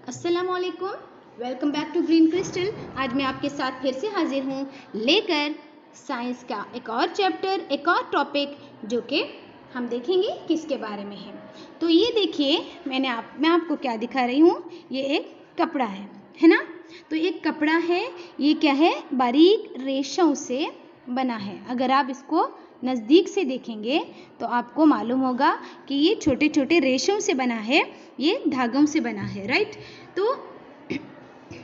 अस्सलामुअलैकुम, welcome back to Green Crystal. आज मैं आपके साथ फिर से हाजिर हूँ लेकर साइंस का एक और चैप्टर, एक और टॉपिक जो कि हम देखेंगे किसके बारे में है। तो ये देखिए, मैं आपको क्या दिखा रही हूँ। ये एक कपड़ा है ना। तो एक कपड़ा है, ये क्या है, बारीक रेशों से बना है। अगर आप इसको नज़दीक से देखेंगे तो आपको मालूम होगा कि ये छोटे छोटे रेशों से बना है, ये धागों से बना है, राइट। तो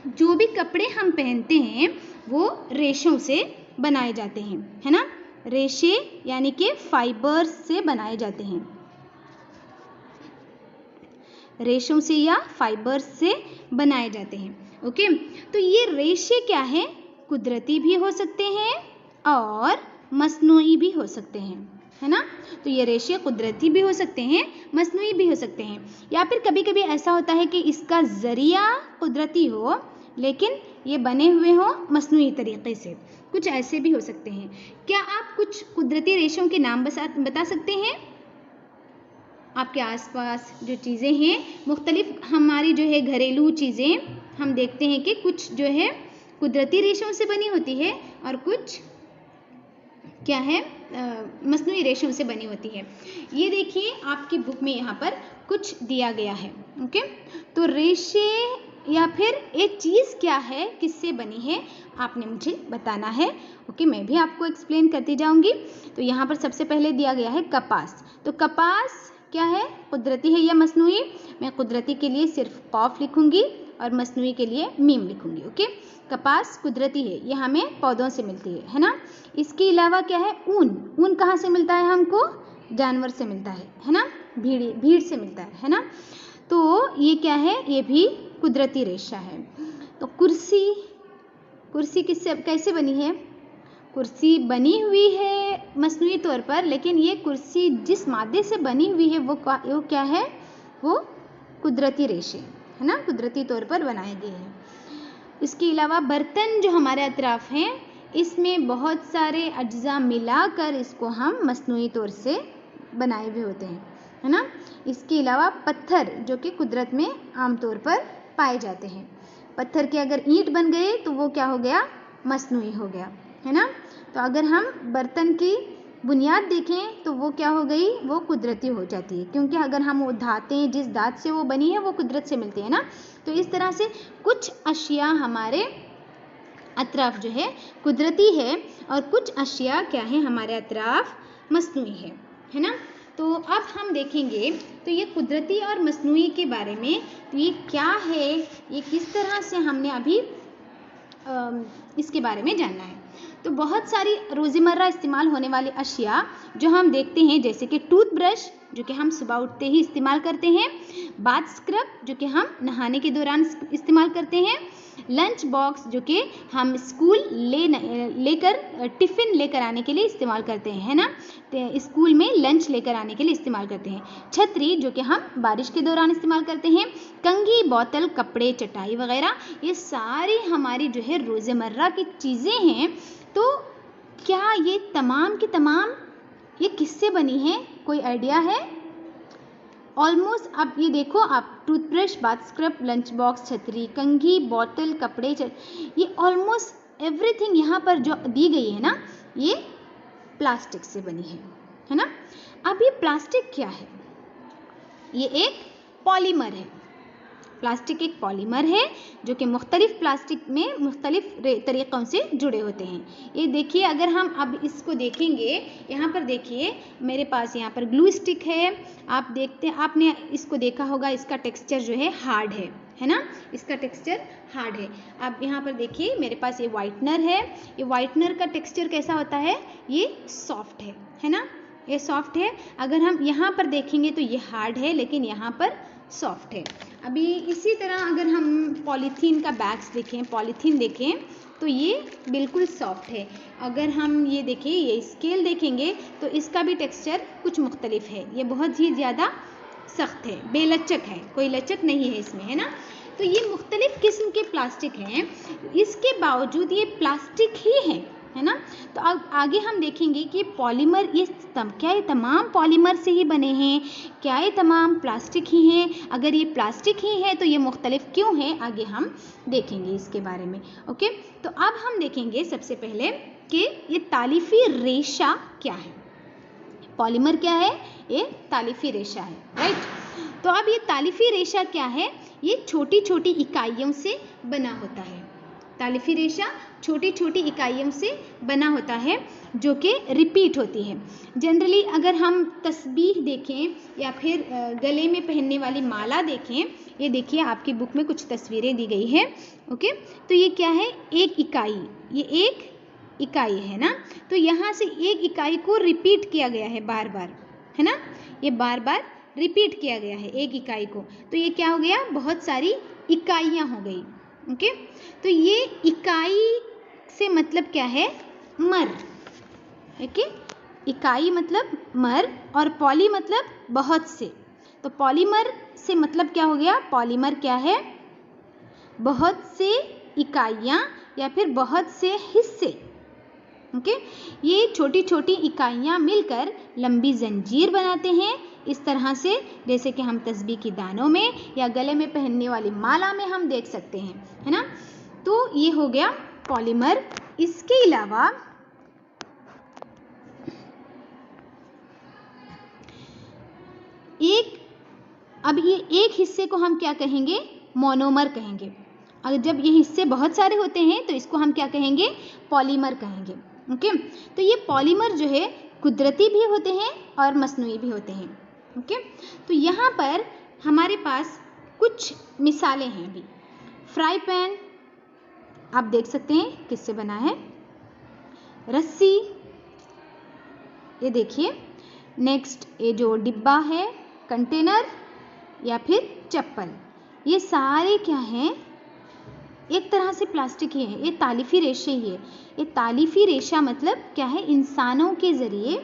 जो भी कपड़े हम पहनते हैं वो रेशों से बनाए जाते हैं, है ना। रेशे यानी कि फाइबर्स से बनाए जाते हैं, रेशों से या फाइबर्स से बनाए जाते हैं। ओके, तो ये रेशे क्या है, कुदरती भी हो सकते हैं और मस्नूई भी हो सकते हैं, है ना। तो ये रेशे कुदरती भी हो सकते हैं, मस्नूई भी हो सकते हैं, या फिर कभी कभी ऐसा होता है कि इसका ज़रिया कुदरती हो लेकिन ये बने हुए हो मस्नूई तरीक़े से। कुछ ऐसे भी हो सकते हैं। क्या आप कुछ कुदरती रेशों के नाम बता सकते हैं? आपके आसपास जो चीज़ें हैं, मुख्तलिफ हमारी जो है घरेलू चीज़ें, हम देखते हैं कि कुछ जो है कुदरती रेशों से बनी होती है और कुछ क्या है, मस्नूई रेशों से बनी होती है। ये देखिए आपकी बुक में यहाँ पर कुछ दिया गया है। ओके, तो रेशे या फिर एक चीज़ क्या है, किससे बनी है, आपने मुझे बताना है। ओके, मैं भी आपको एक्सप्लेन करती जाऊँगी। तो यहाँ पर सबसे पहले दिया गया है कपास। तो कपास क्या है, कुदरती है या मस्नूई? मैं कुदरती के लिए सिर्फ कॉफ लिखूँगी और मस्नूई के लिए मीम लिखूँगी। ओके, कपास कुदरती है, ये हमें पौधों से मिलती है ना। इसके अलावा क्या है, ऊन कहाँ से मिलता है हमको? जानवर से मिलता है ना, भीड़ से मिलता है ना। तो ये क्या है, ये भी कुदरती रेशा है। तो कुर्सी कैसे बनी है? कुर्सी बनी हुई है मस्नूई तौर पर, लेकिन ये कुर्सी जिस मादे से बनी हुई है वो क्या है, वो कुदरती रेशे है ना, कुदरती तौर पर बनाए गए हैं। इसके अलावा बर्तन जो हमारे अतराफ हैं, इसमें बहुत सारे अज्जा मिलाकर इसको हम मस्नूई तौर से बनाए हुए होते हैं, है ना। इसके अलावा पत्थर जो कि कुदरत में आमतौर पर पाए जाते हैं, पत्थर के अगर ईंट बन गए तो वो क्या हो गया, मस्नूई हो गया, है ना। तो अगर हम बर्तन की बुनियाद देखें तो वो क्या हो गई, वो कुदरती हो जाती है, क्योंकि अगर हम वो धातें जिस धात से वो बनी है वो कुदरत से मिलती है ना। तो इस तरह से कुछ अशिया हमारे अतराफ जो है कुदरती है और कुछ अशिया क्या है, हमारे अतराफ मस्नूई है ना। तो अब हम देखेंगे तो ये कुदरती और मस्नूई के बारे में, तो ये क्या है, ये किस तरह से हमने अभी इसके बारे में जानना है। तो बहुत सारी रोज़मर्रा इस्तेमाल होने वाली अशिया जो हम देखते हैं, जैसे कि टूथब्रश जो कि हम सुबह उठते ही इस्तेमाल करते हैं, बाथ स्क्रब जो कि हम नहाने के दौरान इस्तेमाल करते हैं, लंच बॉक्स जो कि हम स्कूल लेकर टिफ़िन लेकर आने के लिए इस्तेमाल करते हैं, है ना। तो स्कूल में लंच लेकर आने के लिए इस्तेमाल करते हैं, छतरी जो कि हम बारिश के दौरान इस्तेमाल करते हैं, कंघी, बोतल, कपड़े, चटाई वगैरह, ये सारी हमारी जो है रोज़मर्रा की चीज़ें हैं। तो क्या ये तमाम की तमाम ये किससे बनी है, कोई आइडिया है? ऑलमोस्ट अब ये देखो आप, toothbrush, bath scrub, lunch box, छतरी, कंघी, बोतल, कपड़े, ये ऑलमोस्ट एवरीथिंग यहाँ पर जो दी गई है ना, ये प्लास्टिक से बनी है ना। अब ये प्लास्टिक क्या है? ये एक पॉलीमर है। प्लास्टिक एक पॉलीमर है जो कि मुख्तलिफ प्लास्टिक में मुख्तलिफ तरीक़ों से जुड़े होते हैं। ये देखिए, अगर हम अब इसको देखेंगे, यहाँ पर देखिए मेरे पास यहाँ पर ग्लू स्टिक है। आप देखते हैं, आपने इसको देखा होगा, इसका टेक्सचर जो है हार्ड है ना, इसका टेक्सचर हार्ड है। अब यहाँ पर देखिए मेरे पास ये वाइटनर है, ये वाइटनर का टेक्सचर कैसा होता है, ये सॉफ्ट है ना, ये सॉफ्ट है। अगर हम यहाँ पर देखेंगे तो ये हार्ड है, लेकिन यहाँ पर सॉफ्ट है। अभी इसी तरह अगर हम पॉलीथीन का बैग्स देखें, पॉलीथीन देखें तो ये बिल्कुल सॉफ्ट है। अगर हम ये देखें, ये स्केल देखेंगे तो इसका भी टेक्सचर कुछ मुख्तलिफ है, ये बहुत ही ज़्यादा सख्त है, बेलचक है, कोई लचक नहीं है इसमें, है ना। तो ये मुख्तलिफ किस्म के प्लास्टिक हैं, इसके बावजूद ये प्लास्टिक ही हैं, है ना। तो अब आगे हम देखेंगे कि पॉलीमर क्या ये तमाम पॉलीमर से ही बने हैं, क्या ये तमाम प्लास्टिक ही हैं, अगर ये प्लास्टिक ही है तो ये मुख्तलिफ क्यों हैं, आगे हम देखेंगे इसके बारे में। ओके, तो अब हम देखेंगे सबसे पहले कि ये तालिफी रेशा क्या है। पॉलीमर क्या है, ये तालिफी रेशा है, राइट। तो अब ये तालिफी रेशा क्या है, ये छोटी छोटी इकाइयों से बना होता है। तालिफी रेशा छोटी छोटी इकाइयों से बना होता है जो कि रिपीट होती है। जनरली अगर हम तस्बीह देखें या फिर गले में पहनने वाली माला देखें, ये देखिए आपकी बुक में कुछ तस्वीरें दी गई है। ओके, तो ये क्या है, एक इकाई, ये एक इकाई है ना। तो यहाँ से एक इकाई को रिपीट किया गया है बार बार, है ना, ये बार बार रिपीट किया गया है एक इकाई को। तो ये क्या हो गया, बहुत सारी इकाइयाँ हो गई। ओके, तो ये इकाई से मतलब क्या है, मर। ओके, इकाई मतलब मर और पॉली मतलब बहुत से। तो पॉलीमर से मतलब क्या हो गया, पॉलीमर क्या है, बहुत से इकाइयाँ या फिर बहुत से हिस्से। ओके, ये छोटी छोटी इकाइयाँ मिलकर लंबी जंजीर बनाते हैं इस तरह से, जैसे कि हम तस्बीह की दानों में या गले में पहनने वाली माला में हम देख सकते हैं, है ना। तो ये हो गया पॉलीमर। इसके अलावा अब ये एक हिस्से को हम क्या कहेंगे, मोनोमर कहेंगे। अगर जब ये हिस्से बहुत सारे होते हैं तो इसको हम क्या कहेंगे, पॉलीमर कहेंगे। ओके, तो ये पॉलीमर जो है कुदरती भी होते हैं और मसनूई भी होते हैं। ओके, तो यहाँ पर हमारे पास कुछ मिसालें हैं भी। फ्राई पैन आप देख सकते हैं किससे बना है, रस्सी, ये देखिए। नेक्स्ट ये जो डिब्बा है, कंटेनर या फिर चप्पल, ये सारे क्या हैं, एक तरह से प्लास्टिक ही है। ये तालिफी रेशे ही है। ये तालिफी रेशा मतलब क्या है, इंसानों के ज़रिए,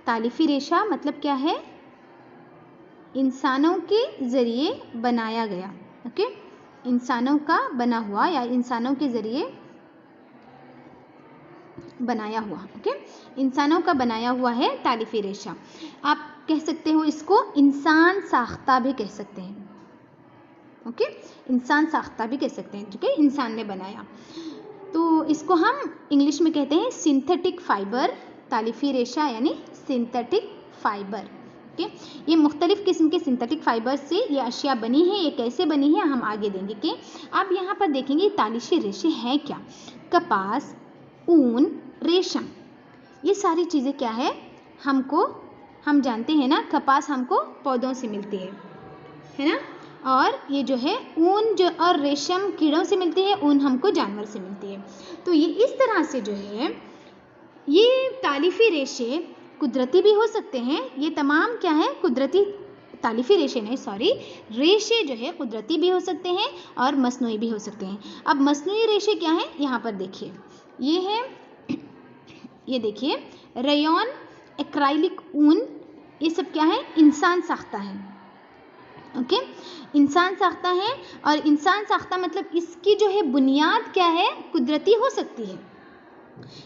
तालिफी रेशा मतलब क्या है, इंसानों के ज़रिए बनाया गया। ओके, इंसानों का बना हुआ या इंसानों के ज़रिए बनाया हुआ। ओके, इंसानों का बनाया हुआ है तालिफी रेशा। आप कह सकते हो इसको इंसान साख्ता भी कह सकते हैं। ओके, इंसान साख्ता भी कह सकते हैं, जो कि इंसान ने बनाया। तो इसको हम इंग्लिश में कहते हैं सिंथेटिक फाइबर, तालिफी रेशा यानी सिंथेटिक फाइबर। ओके, ये मुख्तलिफ़ किस्म के सिंथेटिक फाइबर से ये अशिया बनी है। ये कैसे बनी है हम आगे देंगे। कि अब यहाँ पर देखेंगे तालिफी रेशे हैं क्या, कपास, ऊन, रेशम, ये सारी चीज़ें क्या है, हम जानते हैं ना, कपास हमको पौधों से मिलती है ना, और ये जो है ऊन जो और रेशम कीड़ों से मिलती है, ऊन हमको जानवर से मिलती है। तो ये इस तरह से जो है ये तालिफी रेशे कुदरती भी हो सकते हैं। ये तमाम क्या है, कुदरती, तालिफी रेशे नहीं सॉरी, रेशे जो है कुदरती भी हो सकते हैं और मसनूई भी हो सकते हैं। अब मसनूई रेशे क्या है, यहाँ पर देखिए, ये है, ये देखिए रेयॉन, एक्राइलिक ऊन, ये सब क्या है, इंसान साख्ता है। ओके, इंसान साख्ता है। और इंसान साख्ता मतलब इसकी जो है बुनियाद क्या है, कुदरती हो सकती है।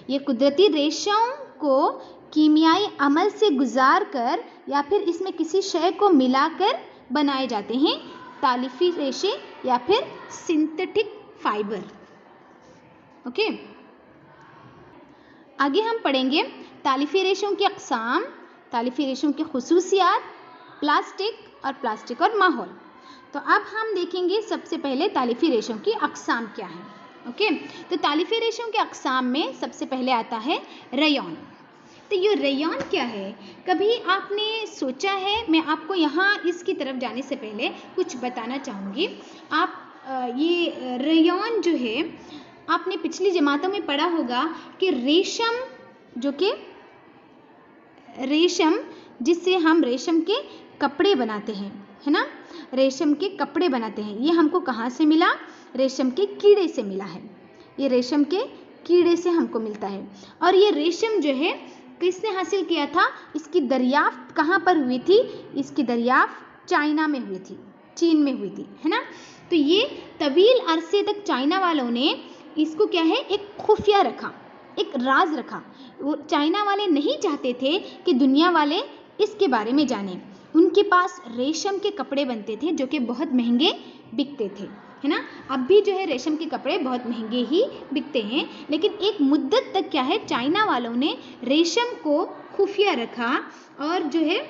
ये कुदरती रेशों को कीमियाई अमल से गुजार कर या फिर इसमें किसी शय को मिलाकर बनाए जाते हैं तालिफी रेशे या फिर सिंथेटिक फाइबर। ओके, आगे हम पढ़ेंगे तालिफी रेशों की अक़साम, तालिफी रेशों की खुसूसियात, प्लास्टिक और माहौल। तो अब हम देखेंगे सबसे पहले तालिफी रेशों की अक़साम क्या है। ओके, तो तालिफी रेशों के अक़साम में सबसे पहले आता है रेयॉन। तो ये रेयॉन क्या है, कभी आपने सोचा है, मैं आपको यहाँ इसकी तरफ जाने से पहले कुछ बताना चाहूँगी। आप ये रेयॉन जो है आपने पिछली जमातों में पढ़ा होगा कि रेशम, जो कि रेशम जिससे हम रेशम के कपड़े बनाते हैं, है ना, रेशम के कपड़े बनाते हैं, ये हमको कहाँ से मिला, रेशम के कीड़े से मिला है। ये रेशम के कीड़े से हमको मिलता है। और ये रेशम जो है किसने हासिल किया था, इसकी दरियाफ्त कहाँ पर हुई थी, इसकी दरियाफ्त चाइना में हुई थी, चीन में हुई थी, है ना। तो ये तवील अरसे तक चाइना वालों ने इसको क्या है, एक खुफिया रखा, एक राज रखा। वो चाइना वाले नहीं चाहते थे कि दुनिया वाले इसके बारे में जाने। उनके पास रेशम के कपड़े बनते थे जो कि बहुत महंगे बिकते थे, है ना। अब भी जो है रेशम के कपड़े बहुत महंगे ही बिकते हैं, लेकिन एक मुद्दत तक क्या है, चाइना वालों ने रेशम को खुफिया रखा और जो है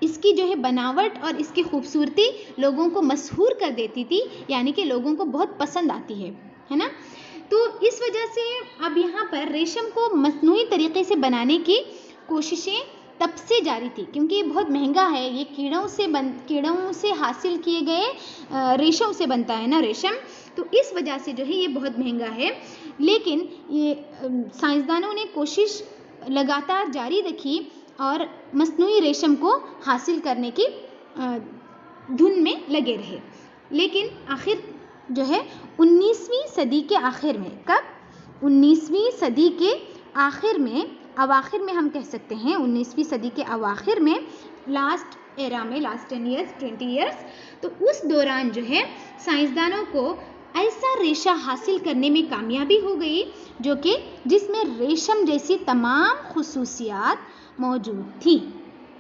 इसकी जो है बनावट और इसकी खूबसूरती लोगों को मशहूर कर देती थी, यानी कि लोगों को बहुत पसंद आती है ना। तो इस वजह से अब यहाँ पर रेशम को मसनूई तरीके से बनाने की कोशिशें तब से जारी थी, क्योंकि ये बहुत महंगा है। ये कीड़ों से हासिल किए गए रेशम से बनता है ना रेशम, तो इस वजह से जो है ये बहुत महंगा है। लेकिन ये साइंसदानों ने कोशिश लगातार जारी रखी और मसनूई रेशम को हासिल करने की धुन में लगे रहे। लेकिन आखिर जो है 19वीं सदी के आखिर में, कब, 19वीं सदी के आखिर में, अवाखिर में हम कह सकते हैं, 19वीं सदी के अवाखिर में, लास्ट एरा में, लास्ट 20 ईयर्स, तो उस दौरान जो है साइंसदानों को ऐसा रेशा हासिल करने में कामयाबी हो गई जो कि जिसमें रेशम जैसी तमाम खुसूसियात मौजूद थी,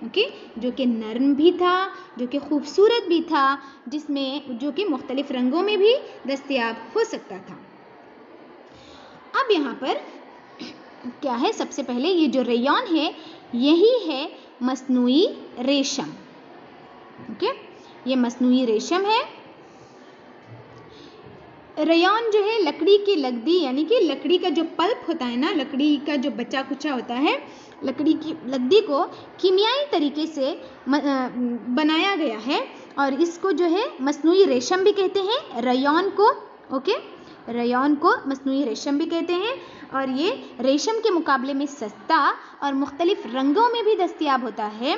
ओके, जो कि नर्म भी था, जो कि खूबसूरत भी था, जिसमें जो कि मुख्तलिफ रंगों में भी दस्तयाब हो सकता था। अब यहाँ पर क्या है, सबसे पहले ये जो रेयॉन है यही है मसनूई रेशम, ओके, ये मसनूई रेशम है। रेयॉन जो है लकड़ी की लकड़ी, यानी कि लकड़ी का जो पल्प होता है ना, लकड़ी का जो बचा कुचा होता है, लकड़ी की लकड़ी को कीमियाई तरीके से बनाया गया है और इसको जो है मसनूई रेशम भी कहते हैं, रेयॉन को, ओके, रेयॉन को मसनूई रेशम भी कहते हैं। और ये रेशम के मुकाबले में सस्ता और मुख्तलिफ रंगों में भी दस्तयाब होता है।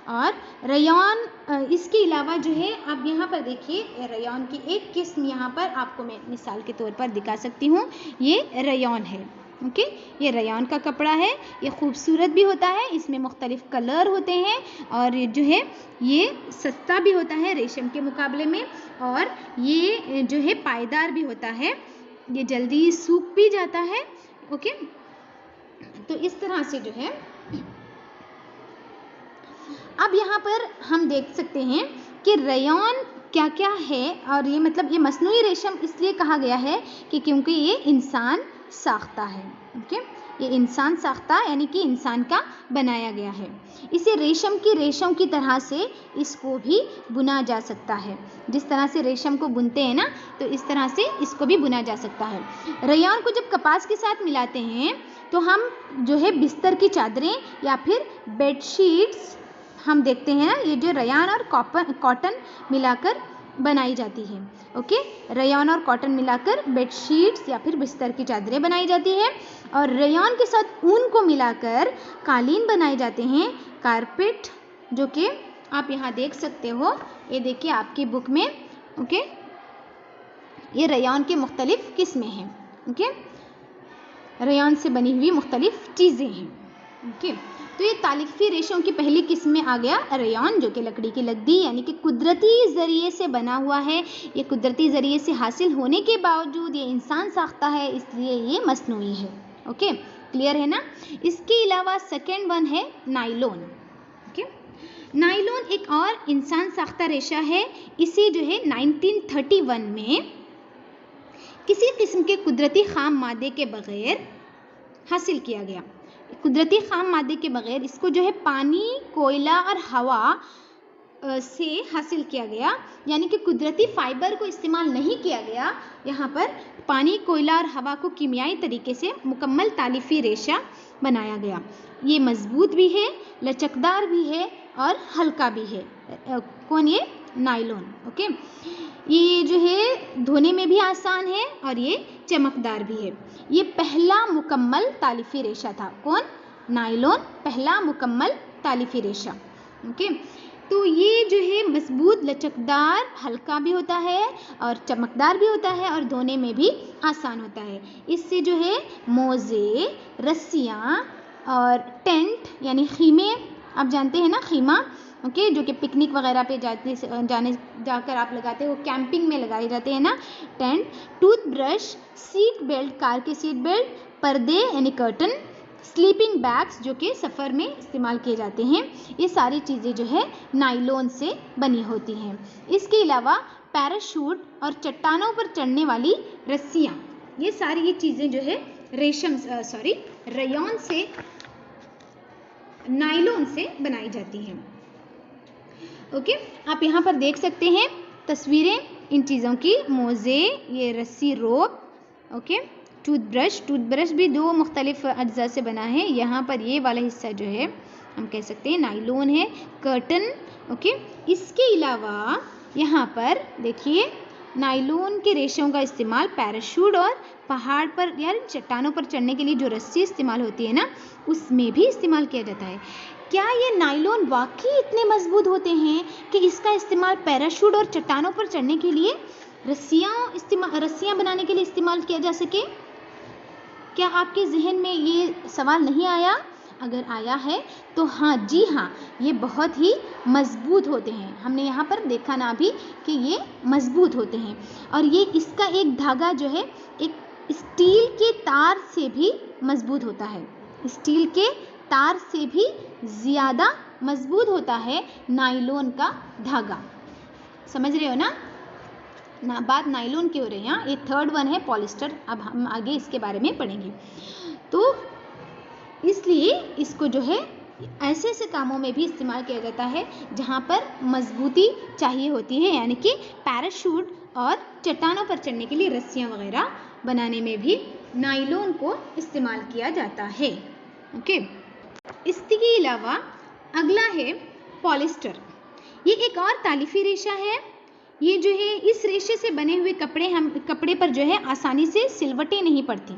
और रेयॉन इसके अलावा जो है, आप यहाँ पर देखिए, रेयॉन की एक किस्म यहाँ पर आपको मैं मिसाल के तौर पर दिखा सकती हूँ, ये रेयॉन है, ओके, ये रेयॉन का कपड़ा है, ये खूबसूरत भी होता है, इसमें मुख्तलिफ कलर होते हैं और जो है ये सस्ता भी होता है रेशम के मुकाबले में, और ये जो है पायदार भी होता है, ये जल्दी सूख भी जाता है, ओके। तो इस तरह से जो है अब यहाँ पर हम देख सकते हैं कि रेयॉन क्या क्या है, और ये मतलब ये मसनूई रेशम इसलिए कहा गया है कि क्योंकि ये इंसान साख्ता है, ओके, ये इंसान साख्ता यानी कि इंसान का बनाया गया है। इसे रेशम की तरह से इसको भी बुना जा सकता है, जिस तरह से रेशम को बुनते हैं ना, तो इस तरह से इसको भी बुना जा सकता है। रेयॉन को जब कपास के साथ मिलाते हैं तो हम जो है बिस्तर की चादरें या फिर बेडशीट्स हम देखते हैं ना, ये जो रेयॉन और कॉटन मिलाकर बनाई जाती है, ओके, रेयॉन और कॉटन मिलाकर बेडशीट्स या फिर बिस्तर की चादरें बनाई जाती है। और रेयॉन के साथ ऊन को मिलाकर कालीन बनाए जाते हैं, कारपेट, जो कि आप यहाँ देख सकते हो, ये देखिए आपकी बुक में, ओके, ये रेयॉन के मुख्तलिफ किस्में हैं, ओके, रेयॉन से बनी हुई मुख्तलिफ चीज़ें हैं, ओके। तो ये तालिफी रेशों की पहली किस्म में आ गया रेयॉन, जो कि लकड़ी की लकड़ी यानी कि कुदरती ज़रिए से बना हुआ है। ये कुदरती ज़रिए से हासिल होने के बावजूद ये इंसान साख्ता है, इसलिए ये मसनूई है, ओके, क्लियर है ना। इसके अलावा सेकेंड वन है नायलॉन, ओके। नायलॉन एक और इंसान साख्ता रेशा है। इसे जो है 1931 में किसी किस्म के कुदरती खाम मादे के बग़ैर हासिल किया गया। कुदरती खाम मादे के बग़ैर इसको जो है पानी, कोयला और हवा से हासिल किया गया, यानी कि कुदरती फाइबर को इस्तेमाल नहीं किया गया। यहाँ पर पानी, कोयला और हवा को कीमियाई तरीके से मुकम्मल तालिफी रेशा बनाया गया। ये मजबूत भी है, लचकदार भी है और हल्का भी है। कौन, ये नायलॉन, ओके। ये जो है धोने में भी आसान है और ये चमकदार भी है। ये पहला मुकम्मल तालिफी रेशा था। कौन, नायलॉन, पहला मुकम्मल तालिफी रेशा, ओके। तो ये जो है मजबूत, लचकदार, हल्का भी होता है और चमकदार भी होता है और धोने में भी आसान होता है। इससे जो है मोज़े, रस्सियाँ और टेंट यानी खीमे, आप जानते हैं ना खीमा, ओके, जो कि पिकनिक वगैरह पे जाकर आप लगाते हो, कैंपिंग में लगाए जाते हैं ना tent, toothbrush, seat belt, car की सीट बेल्ट, पर्दे यानी कर्टन, स्लीपिंग बैग्स जो कि सफ़र में इस्तेमाल किए जाते हैं, ये सारी चीज़ें जो है नायलॉन से बनी होती हैं। इसके अलावा पैराशूट और चट्टानों पर चढ़ने वाली रस्सियाँ, ये सारी ये चीज़ें जो है रेयॉन से, नायलॉन से बनाई जाती हैं। ओके, आप यहाँ पर देख सकते हैं तस्वीरें इन चीज़ों की, मोज़े, ये रस्सी रोप, ओके, टूथब्रश भी दो मुख्तलिफ अज्जा से बना है। यहाँ पर ये वाला हिस्सा जो है हम कह सकते हैं नायलॉन है, कर्टन, ओके। इसके अलावा यहाँ पर देखिए नायलॉन के रेशों का इस्तेमाल पैराशूट और पहाड़ पर या चट्टानों पर चढ़ने के लिए जो रस्सी इस्तेमाल होती है ना, उसमें भी इस्तेमाल किया जाता है। क्या ये नायलॉन वाकई इतने मजबूत होते हैं कि इसका इस्तेमाल पैराशूट और चट्टानों पर चढ़ने के लिए, रस्सियाँ बनाने के लिए इस्तेमाल किया जा सके? क्या आपके जहन में ये सवाल नहीं आया? अगर आया है तो हाँ जी हाँ, ये बहुत ही मजबूत होते हैं। हमने यहाँ पर देखा ना अभी कि ये मजबूत होते हैं, और ये इसका एक धागा जो है एक स्टील के तार से भी मजबूत होता है। स्टील के तार से भी ज़्यादा मजबूत होता है नायलॉन का धागा। समझ रहे हो ना? बात नायलॉन की हो रही है। यहाँ ये थर्ड वन है पॉलिस्टर। अब हम आगे इसके बारे में पढ़ेंगे। तो इसलिए इसको जो है ऐसे ऐसे कामों में भी इस्तेमाल किया जाता है जहाँ पर मजबूती चाहिए होती है, यानी कि पैराशूट और चट्टानों पर चढ़ने के लिए रस्सियाँ वगैरह बनाने में भी नायलॉन को इस्तेमाल किया जाता है। ओके, इसके अलावा अगला है पॉलिस्टर। ये एक और तालिफी रेशा है। ये जो है इस रेशे से बने हुए कपड़े पर जो है आसानी से सिलवटें नहीं पड़ती।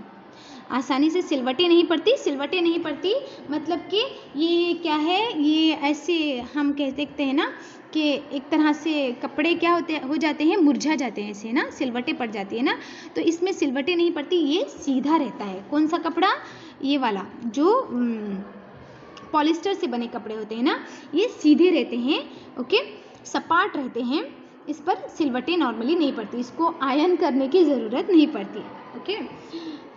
सिलवटें नहीं पड़ती मतलब कि ये क्या है, ये ऐसे हम कह सकते हैं ना कि एक तरह से कपड़े क्या हो जाते हैं, मुरझा जाते हैं ऐसे ना, सिलवटें पड़ जाती है ना, तो इसमें सिलवटें नहीं पड़ती, ये सीधा रहता है। कौन सा कपड़ा? ये वाला जो पॉलिस्टर से बने कपड़े होते हैं ना, ये सीधे रहते हैं, ओके, सपाट रहते हैं। इस पर सिलवटें नॉर्मली नहीं पड़ती, इसको आयरन करने की ज़रूरत नहीं पड़ती। ओके,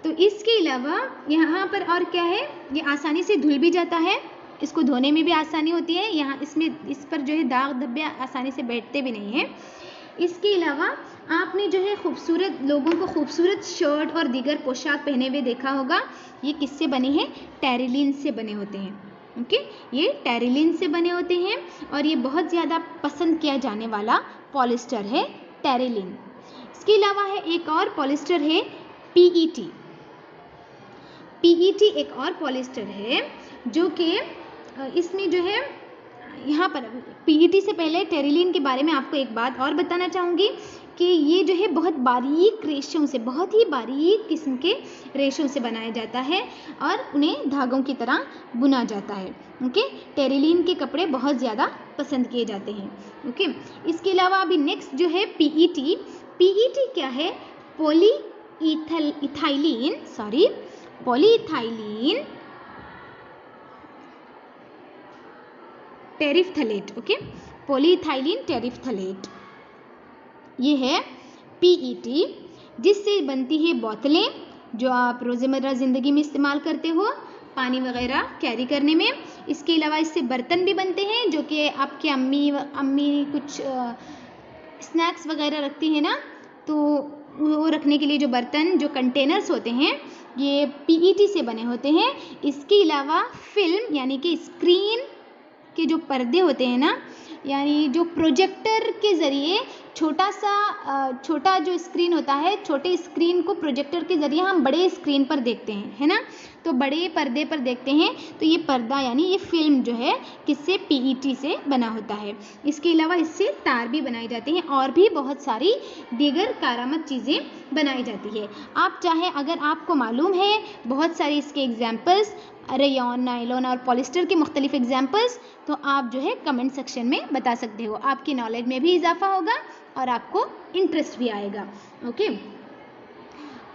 तो इसके अलावा यहाँ पर और क्या है, ये आसानी से धुल भी जाता है, इसको धोने में भी आसानी होती है। यहाँ इस पर जो है दाग धब्बे आसानी से बैठते भी नहीं हैं। इसके अलावा आपने जो है लोगों को खूबसूरत शर्ट और दीगर पोशाक पहने हुए देखा होगा। ये किससे बने हैं? टेरिलीन से बने होते हैं। ओके, ये टेरिलीन से बने होते हैं और ये बहुत ज़्यादा पसंद किया जाने वाला पॉलिस्टर है टेरिलीन। इसके अलावा है एक और पॉलिस्टर है पीईटी। पीईटी एक और पॉलिस्टर है जो कि इसमें जो है, यहाँ पर पीईटी से पहले टेरिलीन के बारे में आपको एक बात और बताना चाहूँगी कि ये जो है बहुत बारीक रेशों से, बहुत ही बारीक किस्म के रेशों से बनाया जाता है और उन्हें धागों की तरह बुना जाता है। ओके, टेरिलीन के कपड़े बहुत ज़्यादा पसंद किए जाते हैं। ओके, इसके अलावा अभी नेक्स्ट जो है पीईटी। पीईटी क्या है? पॉलीइथाइलीन टेरिफ्थलेट। ओके, पॉलीइथाइलीन टेरिफ्थलेट, ये है पीईटी, जिससे बनती है बोतलें जो आप रोज़मर्रा ज़िंदगी में इस्तेमाल करते हो पानी वगैरह कैरी करने में। इसके अलावा इससे बर्तन भी बनते हैं जो कि आपकी अम्मी कुछ स्नैक्स वगैरह रखती है ना, तो वो रखने के लिए जो बर्तन, जो कंटेनर्स होते हैं, ये पीईटी से बने होते हैं। इसके अलावा फिल्म यानी कि स्क्रीन के जो पर्दे होते हैं ना, यानी जो प्रोजेक्टर के ज़रिए छोटा जो स्क्रीन होता है, छोटे स्क्रीन को प्रोजेक्टर के ज़रिए हम बड़े स्क्रीन पर देखते हैं, है ना, तो बड़े पर्दे पर देखते हैं, तो ये पर्दा यानी ये फिल्म जो है किससे? पीईटी से बना होता है। इसके अलावा इससे तार भी बनाए जाते हैं और भी बहुत सारी दीगर कारामद चीज़ें बनाई जाती है। आप चाहे, अगर आपको मालूम है बहुत सारी इसके एग्जाम्पल्स, रेयॉन, नायलॉन और पॉलिस्टर के मुख्तलिफ एग्जाम्पल्स, तो आप जो है कमेंट सेक्शन में बता सकते हो। आपकी नॉलेज में भी इजाफा होगा और आपको इंटरेस्ट भी आएगा। ओके,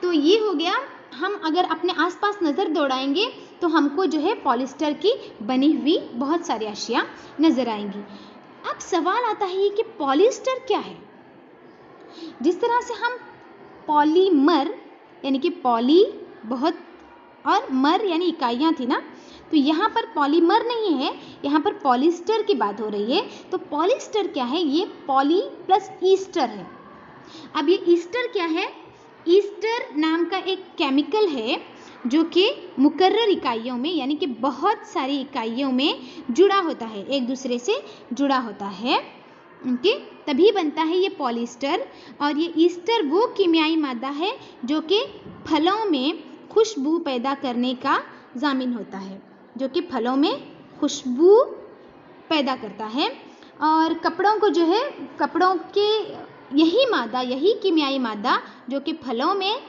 तो ये हो गया। हम अगर अपने आसपास नज़र दौड़ाएंगे तो हमको जो है पॉलिस्टर की बनी हुई बहुत सारी अशिया नज़र आएंगी। अब सवाल आता है कि पॉलिस्टर क्या है? जिस तरह से हम पॉलीमर यानी कि पॉली बहुत और मर यानी इकाइयाँ थी ना, तो यहाँ पर पॉलीमर नहीं है, यहाँ पर पॉलिस्टर की बात हो रही है। तो पॉलिस्टर क्या है, ये पॉली प्लस ईस्टर है। अब ये ईस्टर क्या है, ईस्टर नाम का एक केमिकल है जो कि मुकर्रर इकाइयों में यानी कि बहुत सारी इकाइयों में जुड़ा होता है, एक दूसरे से जुड़ा होता है, ओके, तभी बनता है ये पॉलिस्टर। और ये ईस्टर वो कीमियाई मादा है जो कि फलों में खुशबू पैदा करने का जामिन होता है, जो कि फलों में खुशबू पैदा करता है। और कपड़ों को जो है, कपड़ों के यही मादा, यही कीमियाई मादा जो कि फलों में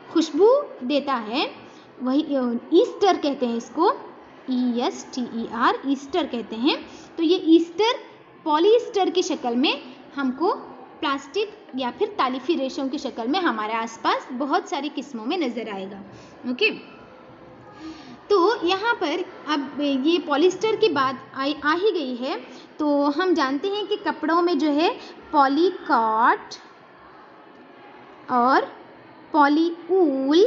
खुशबू देता है, वही ईस्टर कहते हैं इसको, ESTER, ईस्टर कहते हैं। तो ये ईस्टर पॉलीस्टर की शक्ल में हमको प्लास्टिक या फिर तालिफी रेशों की शक्ल में हमारे आसपास बहुत सारी किस्मों में नज़र आएगा, ओके। तो यहाँ पर अब ये पॉलिस्टर की बात आ ही गई है, तो हम जानते हैं कि कपड़ों में जो है पॉलीकॉट और पॉलीऊल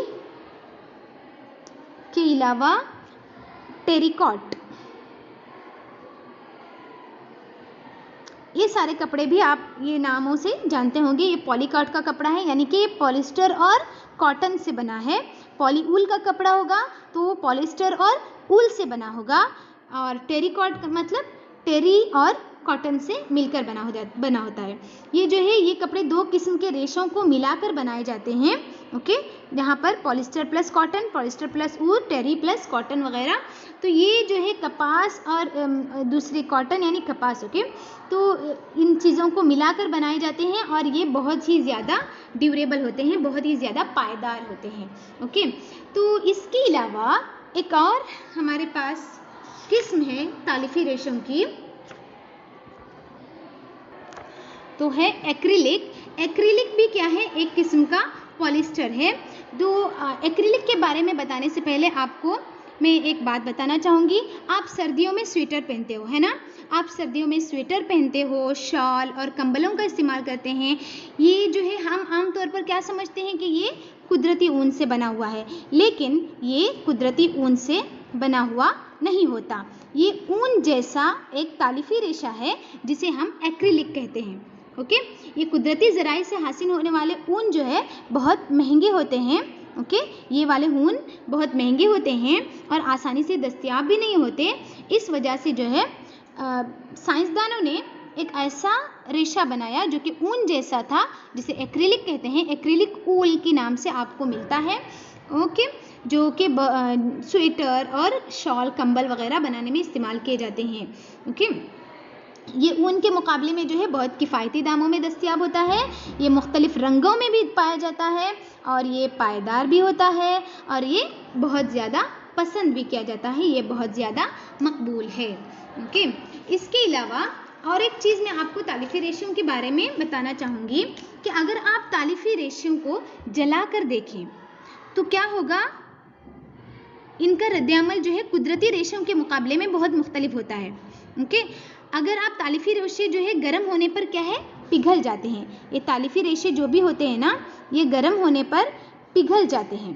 के अलावा टेरिकॉट, ये सारे कपड़े भी आप ये नामों से जानते होंगे। ये पॉलीकॉट का कपड़ा है यानी कि पॉलिस्टर और कॉटन से बना है। पॉलीऊल का कपड़ा होगा तो वो पॉलिस्टर और ऊल से बना होगा। और टेरिकॉट का मतलब टेरी और कॉटन से मिलकर बना होता है। ये जो है ये कपड़े दो किस्म के रेशों को मिलाकर बनाए जाते हैं, ओके, यहाँ पर polyester plus cotton, polyester plus wool, terry plus cotton वगैरह। तो ये जो है कपास और दूसरी कॉटन यानी कपास, ओके, तो इन चीज़ों को मिलाकर बनाए जाते हैं और ये बहुत ही ज़्यादा ड्यूरेबल होते हैं, बहुत ही ज़्यादा पायदार होते हैं, ओके। तो इसके अलावा एक और हमारे पास किस्म है तालिफी रेशम की, तो है एक्रिलिक। एक्रिलिक भी क्या है, एक किस्म का पॉलिस्टर है। तो एक्रिलिक के बारे में बताने से पहले आपको मैं एक बात बताना चाहूँगी। आप सर्दियों में स्वेटर पहनते हो, है ना, आप सर्दियों में स्वेटर पहनते हो, शॉल और कंबलों का इस्तेमाल करते हैं। ये जो है हम आम तौर पर क्या समझते हैं कि ये कुदरती ऊन से बना हुआ है, लेकिन ये कुदरती ऊन से बना हुआ नहीं होता। ये ऊन जैसा एक तालिफी रेशा है जिसे हम एक्रिलिक कहते हैं, ओके। ये कुदरती ज़राए से हासिल होने वाले ऊन जो है बहुत महंगे होते हैं, ओके। ये वाले ऊन बहुत महंगे होते हैं और आसानी से दस्तयाब भी नहीं होते। इस वजह से जो है साइंसदानों ने एक ऐसा रेशा बनाया जो कि ऊन जैसा था, जिसे एक्रिलिक कहते हैं। एक्रिलिक ऊल के नाम से आपको मिलता है, ओके, जो कि स्वेटर और शॉल कंबल वगैरह बनाने में इस्तेमाल किए जाते हैं, ओके। ये ऊन के मुकाबले में जो है बहुत किफ़ायती दामों में दस्तयाब होता है। ये मुख्तलिफ़ रंगों में भी पाया जाता है और ये पायदार भी होता है और ये बहुत ज़्यादा पसंद भी किया जाता है, ये बहुत ज़्यादा मकबूल है, ओके। इसके अलावा और एक चीज़ मैं आपको तालिफी रेशम के बारे में बताना चाहूँगी कि अगर आप तालिफी रेशम को जला कर देखें तो क्या होगा, इनका रद्द-ए-अमल जो है कुदरती रेशम के मुकाबले में बहुत मुख्तलिफ होता है, ओके। अगर आप तालिफी रेशे जो है गर्म होने पर क्या है, पिघल जाते हैं। ये तालिफी रेशे जो भी होते हैं ना, ये गर्म होने पर पिघल जाते हैं,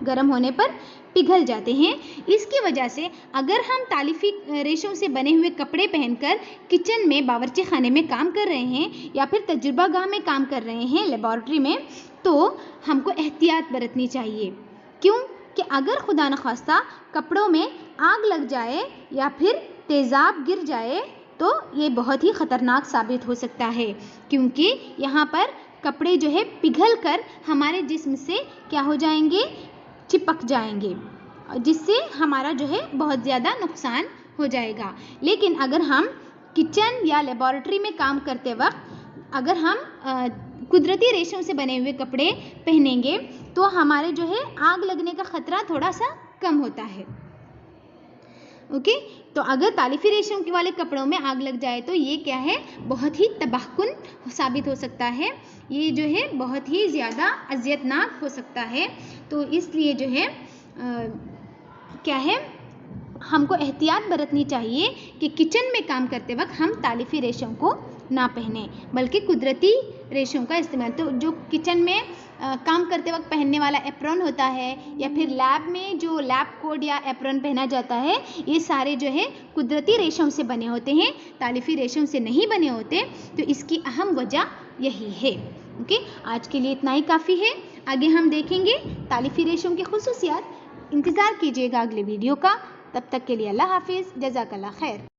गर्म होने पर पिघल जाते हैं। इसकी वजह से अगर हम तालिफी रेशों से बने हुए कपड़े पहनकर किचन में, बावर्ची खाने में काम कर रहे हैं या फिर तजुर्बा गाह में काम कर रहे हैं, लेबॉरेटरी में, तो हमको एहतियात बरतनी चाहिए। क्यों कि अगर खुदा न खास्ता कपड़ों में आग लग जाए या फिर तेज़ाब गिर जाए तो ये बहुत ही ख़तरनाक साबित हो सकता है, क्योंकि यहाँ पर कपड़े जो है पिघल कर हमारे जिस्म से क्या हो जाएंगे, चिपक जाएंगे, जिससे हमारा जो है बहुत ज़्यादा नुकसान हो जाएगा। लेकिन अगर हम किचन या लेबॉरेटरी में काम करते वक्त अगर हम कुदरती रेशों से बने हुए कपड़े पहनेंगे तो हमारे जो है आग लगने का ख़तरा थोड़ा सा कम होता है, ओके। तो अगर तालिफी रेशम के वाले कपड़ों में आग लग जाए तो ये क्या है, बहुत ही तबाहकुन साबित हो सकता है, ये जो है बहुत ही ज़्यादा अज़ियतनाक हो सकता है। तो इसलिए जो है क्या है, हमको एहतियात बरतनी चाहिए कि किचन में काम करते वक्त हम तालिफी रेशम को ना पहने, बल्कि कुदरती रेशों का इस्तेमाल। तो जो किचन में काम करते वक्त पहनने वाला एप्रॉन होता है, या फिर लैब में जो लैब कोट या एप्रॉन पहना जाता है, ये सारे जो है कुदरती रेशों से बने होते हैं, तालिफी रेशों से नहीं बने होते। तो इसकी अहम वजह यही है। ओके, आज के लिए इतना ही काफ़ी है। आगे हम देखेंगे तालिफी रेशों की खुसूसियात। इंतज़ार कीजिएगा अगले वीडियो का। तब तक के लिए अल्लाह हाफिज़, जज़ाकल्लाह खैर।